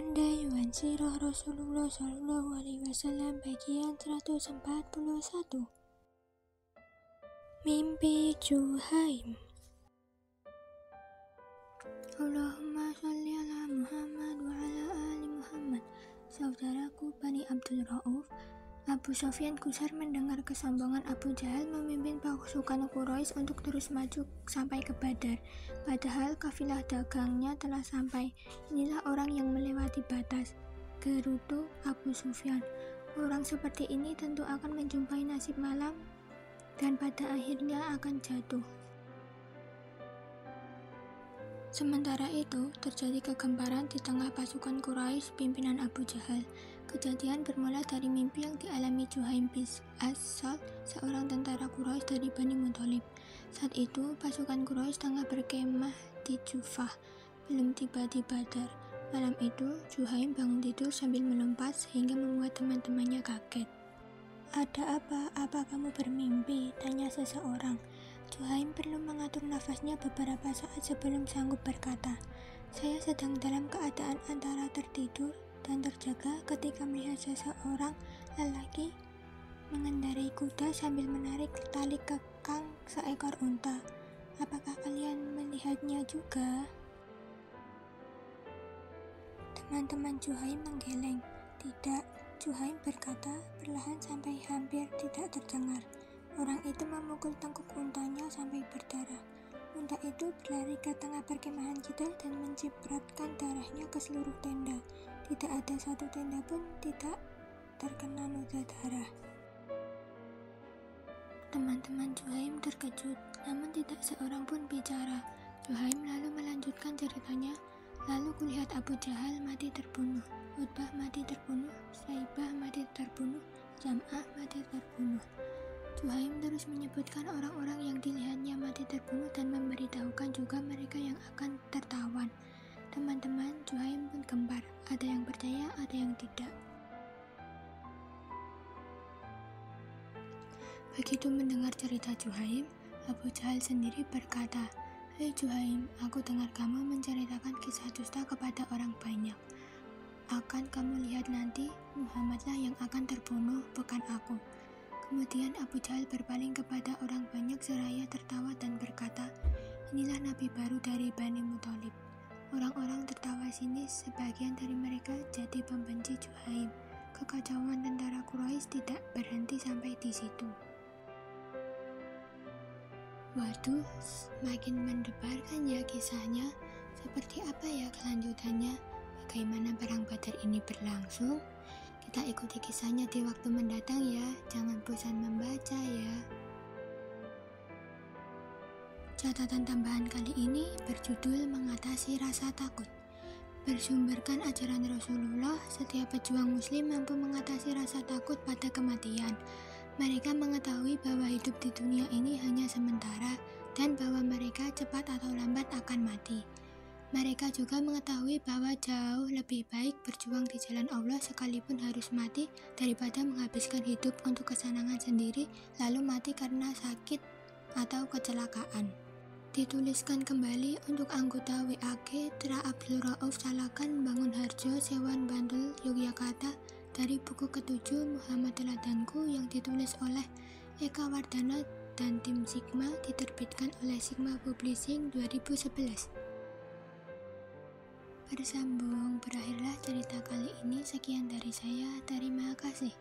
Pandai Wan Sirah Rasulullah SAW bagian 141. Mimpi Juhaim. Allahumma sholli ala Muhammad wa ala ali Muhammad. Saudaraku Bani Abdul Rauf, Abu Sufyan gusar mendengar kesombongan Abu Jahal memimpin pasukan Quraisy untuk terus maju sampai ke Badar. Padahal kafilah dagangnya telah sampai. Inilah orang yang melewati batas, gerutu Abu Sufyan. Orang seperti ini tentu akan menjumpai nasib malang dan pada akhirnya akan jatuh. Sementara itu, terjadi kegemparan di tengah pasukan Quraisy pimpinan Abu Jahal. Kejadian bermula dari mimpi yang dialami Juhaim bin As-Salt, seorang tentara Quraisy dari Bani Muthalib. Saat itu, pasukan Quraisy tengah berkemah di Jufah, belum tiba di Badar. Malam itu, Juhaim bangun tidur sambil melompat sehingga membuat teman-temannya kaget. "Ada apa? Apa kamu bermimpi?" tanya seseorang. Juhaim perlu mengatur nafasnya beberapa saat sebelum sanggup berkata, "Saya sedang dalam keadaan antara tertidur dan terjaga ketika melihat seseorang lelaki mengendarai kuda sambil menarik tali kekang seekor unta. Apakah kalian melihatnya juga?" Teman-teman Juhaim menggeleng. "Tidak," Juhaim berkata perlahan sampai hampir tidak terdengar. Orang itu memukul tengkuk untanya sampai berdarah. Unta itu berlari ke tengah perkemahan kita dan mencipratan darahnya ke seluruh tenda. Tidak ada satu tenda pun tidak terkena noda darah. Teman-teman Juhaim terkejut, namun tidak seorang pun bicara. Juhaim lalu melanjutkan ceritanya. "Lalu kulihat Abu Jahal mati terbunuh, Utbah mati terbunuh, Syaibah mati terbunuh, Jam'ah mati terbunuh." Juhaim terus menyebutkan orang-orang yang dilihatnya mati terbunuh dan memberitahukan juga mereka yang akan tertawan. Teman-teman Juhaim pun gempar, ada yang percaya, ada yang tidak. Begitu mendengar cerita Juhaim, Abu Jahal sendiri berkata, "Hei Juhaim, aku dengar kamu menceritakan kisah dusta kepada orang banyak. Akan kamu lihat nanti, Muhammadlah yang akan terbunuh, bukan aku." Kemudian Abu Jahal berpaling kepada orang banyak seraya tertawa dan berkata, "Inilah nabi baru dari Bani Muthalib." Orang-orang tertawa sinis, sebagian dari mereka jadi pembenci Juhaim. Kekacauan tentara Quraisy tidak berhenti sampai di situ. Waduh, makin mendebarkan ya kisahnya. Seperti apa ya kelanjutannya? Bagaimana perang Badar ini berlangsung? Kita ikuti kisahnya di waktu mendatang ya. Jangan bosan membaca ya. Catatan tambahan kali ini berjudul Mengatasi Rasa Takut. Bersumberkan ajaran Rasulullah, setiap pejuang muslim mampu mengatasi rasa takut pada kematian. Mereka mengetahui bahwa hidup di dunia ini hanya sementara dan bahwa mereka cepat atau lambat akan mati. Mereka juga mengetahui bahwa jauh lebih baik berjuang di jalan Allah sekalipun harus mati daripada menghabiskan hidup untuk kesenangan sendiri lalu mati karena sakit atau kecelakaan. Dituliskan kembali untuk anggota WAG Tra Abdul Rauf Salakan Bangunharjo Sewan Bantul Yogyakarta dari buku ke-7 Muhammad Teladanku yang ditulis oleh Eka Wardana dan tim Sigma, diterbitkan oleh Sigma Publishing 2011. Bersambung, berakhirlah cerita kali ini. Sekian dari saya, terima kasih.